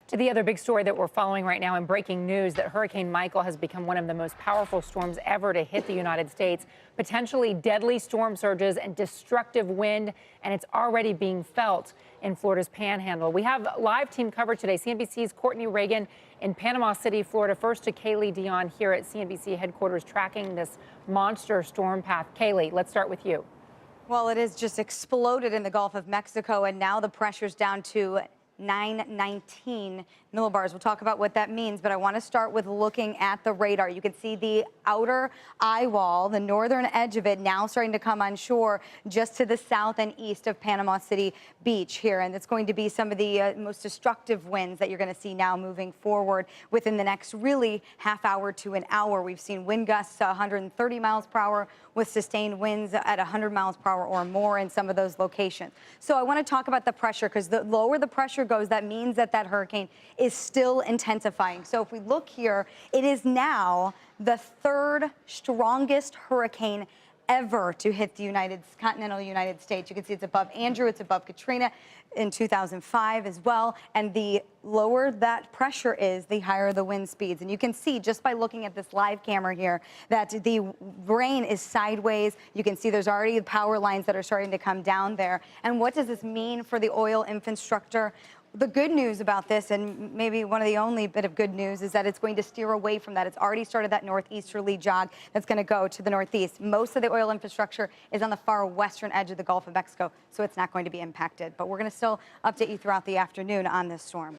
To the other big story that we're following right now in breaking news that Hurricane Michael has become one of the most powerful storms ever to hit the United States, potentially deadly storm surges and destructive wind, and it's already being felt in Florida's Panhandle. We have live team coverage today. CNBC's Courtney Reagan in Panama City, Florida. First to Kalee, Dionne here at CNBC headquarters tracking this monster storm path. Kalee, let's start with you. Well, it has just exploded in the Gulf of Mexico, and now the pressure's down to 919 millibars. We'll talk about what that means, but I want to start with looking at the radar. You can see the outer eye wall, the northern edge of it, now starting to come on shore just to the south and east of Panama City Beach here. And it's going to be some of the most destructive winds that you're going to see now moving forward within the next really half hour to an hour. We've seen wind gusts 130 miles per hour with sustained winds at 100 miles per hour or more in some of those locations. So I want to talk about the pressure, because the lower the pressure goes, that means that that hurricane is still intensifying. So if we look here, it is now the third strongest hurricane ever to hit the continental United States. You can see it's above Andrew, it's above Katrina in 2005 as well. And the lower that pressure is, the higher the wind speeds. And you can see just by looking at this live camera here that the rain is sideways. You can see there's already power lines that are starting to come down there. And what does this mean for the oil infrastructure? The good news about this, and maybe one of the only bit of good news, is that it's going to steer away from that. It's already started that northeasterly jog that's going to go to the northeast. Most of the oil infrastructure is on the far western edge of the Gulf of Mexico, so it's not going to be impacted. But we're going to still update you throughout the afternoon on this storm.